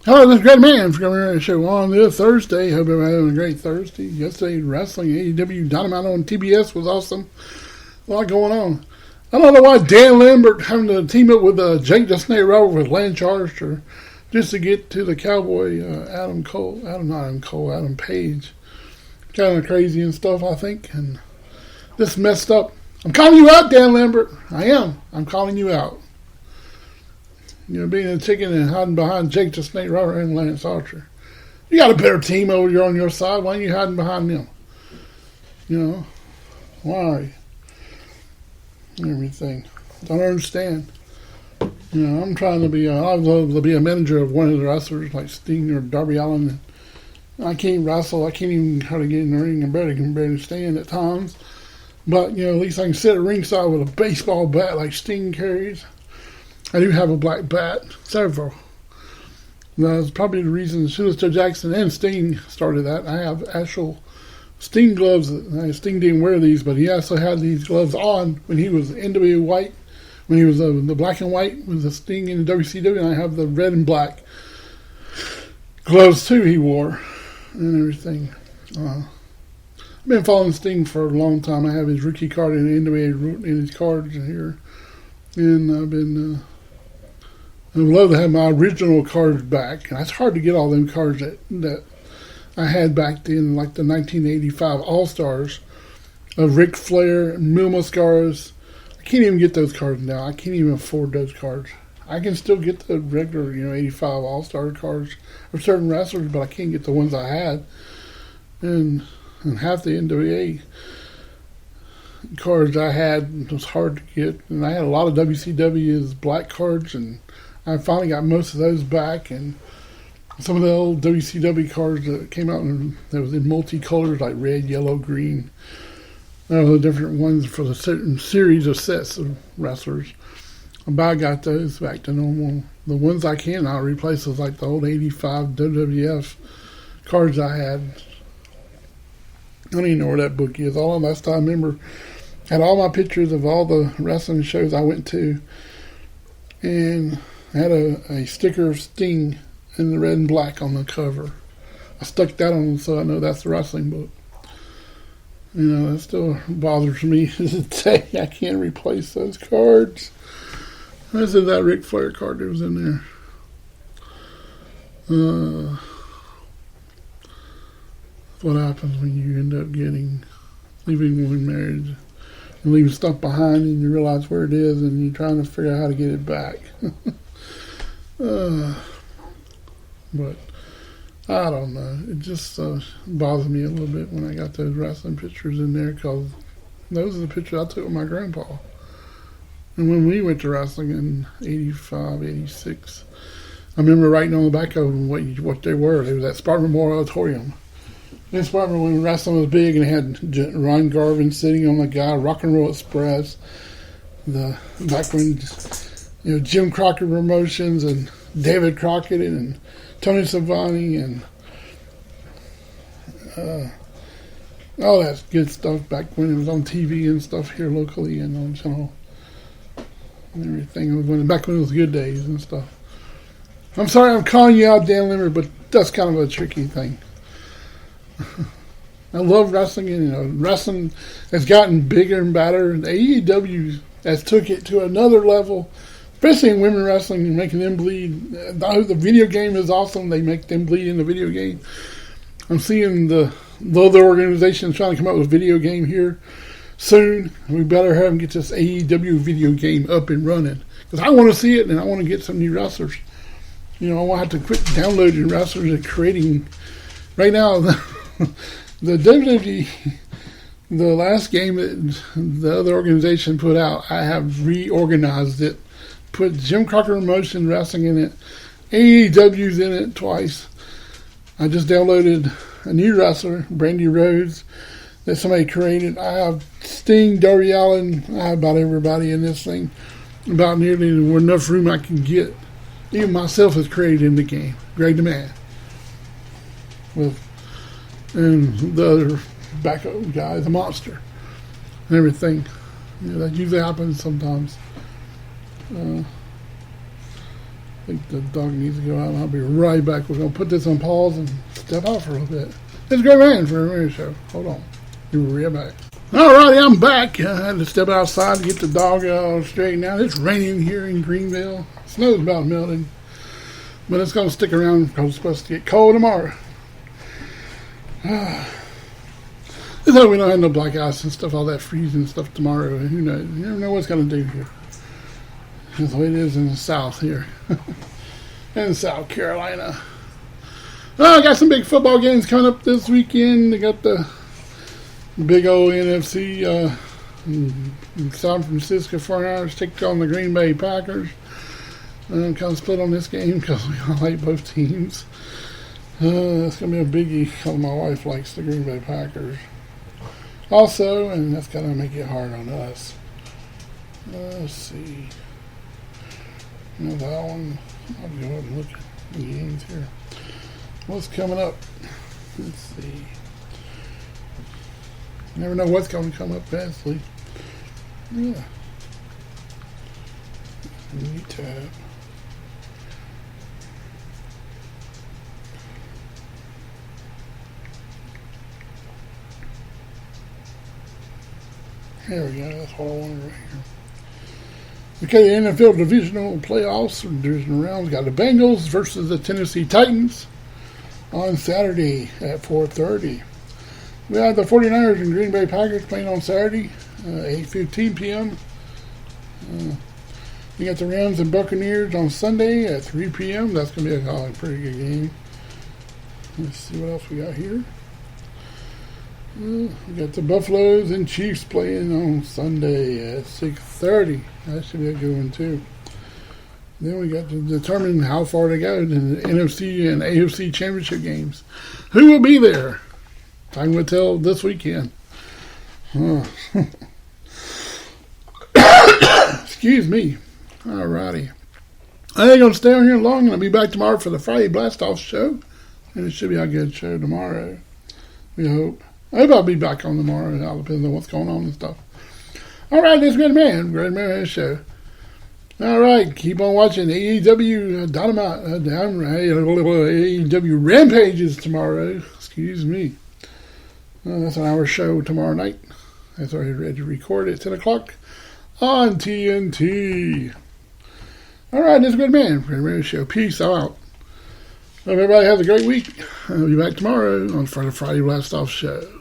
Hello, this is Great Man for coming here to the show on this Thursday. Hope everybody having a great Thursday. Yesterday, wrestling, AEW Dynamite on TBS was awesome. A lot going on. I don't know why Dan Lambert having to team up with Jake the Snake Roberts with Lance Archer just to get to the Cowboy Adam Page. Kind of crazy and stuff, I think. And this messed up. I'm calling you out, Dan Lambert. I am. I'm calling you out. You know, being a chicken and hiding behind Jake the Snake Roberts and Lance Archer. You got a better team over here on your side. Why are you hiding behind them? You know, why are you? Everything. Don't understand. You know, I'm trying to be. I'd love to be a manager of one of the wrestlers like Sting or Darby Allin. I can't wrestle. I can't even hardly get in the ring. I can barely stand at times. But you know, at least I can sit at ringside with a baseball bat like Sting carries. I do have a black bat, several. That's probably the reason Joe Jackson and Sting started that. I have actual Sting gloves. Sting didn't wear these, but he also had these gloves on when he was NWA White, when he was the black and white with the Sting in the WCW, and I have the red and black gloves too he wore and everything. I've been following Sting for a long time. I have his rookie card in the NWA in his cards here, and I've been... I'd love to have my original cards back. And it's hard to get all them cards that I had back then, like the 1985 All-Stars of Ric Flair and Mil Mascaras. I can't even get those cards now. I can't even afford those cards. I can still get the regular, 85 All-Star cards of certain wrestlers, but I can't get the ones I had. And half the NWA cards I had was hard to get. And I had a lot of WCW's black cards, and I finally got most of those back, and some of the old WCW cards that came out that was in multicolors, like red, yellow, green. The different ones for the certain series of sets of wrestlers. But I got those back to normal. The ones I can, I'll replace those like the old 85 WWF cards I had. I don't even know where that book is. All last time I remember, had all my pictures of all the wrestling shows I went to, and I had a sticker of Sting in the red and black on the cover. I stuck that on so I know that's the wrestling book. That still bothers me to this day. I can't replace those cards. This is that Ric Flair card that was in there. What happens when you end up leaving one marriage and leaving stuff behind and you realize where it is and you're trying to figure out how to get it back. But I don't know. It just bothers me a little bit when I got those wrestling pictures in there, because those are the pictures I took with my grandpa. And when we went to wrestling in 85, 86, I remember writing on the back of them what they were. They was at Spartan Memorial Auditorium. In Spartan, when wrestling was big, and it had Ron Garvin sitting on the guy, Rock and Roll Express, back when... Jim Crockett Promotions and David Crockett and Tony Schiavone and all that good stuff back when it was on TV and stuff here locally and on channel and everything. It was back when it was good days and stuff. I'm sorry I'm calling you out, Dan Limmer, but that's kind of a tricky thing. I love wrestling, and wrestling has gotten bigger and better, and AEW has took it to another level. Especially in women wrestling and making them bleed. The video game is awesome. They make them bleed in the video game. I'm seeing the other organizations trying to come up with a video game here soon. We better have them get this AEW video game up and running. Because I want to see it, and I want to get some new wrestlers. I want to have to quit downloading wrestlers and creating. Right now, the WWE, the last game that the other organization put out, I have reorganized it. Put Jim Crockett Promotion Wrestling in it. AEW's in it twice. I just downloaded a new wrestler, Brandy Rhodes, that somebody created. I have Sting, Darby Allin. I have about everybody in this thing. About nearly enough room I can get. Even myself is created in the game. Greg the Man. And the other backup guy, the Monster. And everything. That usually happens sometimes. I think the dog needs to go out, and I'll be right back. We're going to put this on pause and step out for a little bit. It's a great man for a radio show. Hold on. Be right back. Alrighty, I'm back. I had to step outside to get the dog straightened out. It's raining here in Greenville. Snow's about melting. But it's going to stick around because it's supposed to get cold tomorrow. Let's hope we don't have no black ice and stuff, all that freezing stuff tomorrow. Who knows? You never know what's going to do here. That's the way it is in the South here. In South Carolina. I got some big football games coming up this weekend. They got the big old NFC in San Francisco 49ers take on the Green Bay Packers. I'm kind of split on this game because we all like both teams. It's going to be a biggie because my wife likes the Green Bay Packers. Also, and that's going to make it hard on us. Let's see. That one. I'll go ahead and look at the games here. What's coming up? Let's see. Never know what's going to come up fastly. Yeah. New tab. There we go. That's what I wanted right here. Okay, the NFL divisional playoffs, divisional rounds, got the Bengals versus the Tennessee Titans on Saturday at 4:30. We have the 49ers and Green Bay Packers playing on Saturday, 8:15 p.m. We got the Rams and Buccaneers on Sunday at 3 p.m. That's going to be a pretty good game. Let's see what else we got here. We got the Buffaloes and Chiefs playing on Sunday at 6:30. That should be a good one, too. Then we got to determine how far to go in the NFC and AFC championship games. Who will be there? Time will tell this weekend. Excuse me. Alrighty. I ain't going to stay on here long. I'll be back tomorrow for the Friday Blast-Off show. And it should be a good show tomorrow. We hope. I hope I'll be back on tomorrow. It all depends on what's going on and stuff. Alright, this is Great Man Show. Alright, keep on watching AEW Dynamite, AEW Rampages tomorrow. Excuse me. That's an hour show tomorrow night. That's already ready to record at 10 o'clock on TNT. Alright, this is Great Man Show. Peace out. Hope everybody has a great week. I'll be back tomorrow for the Friday Blast Off show.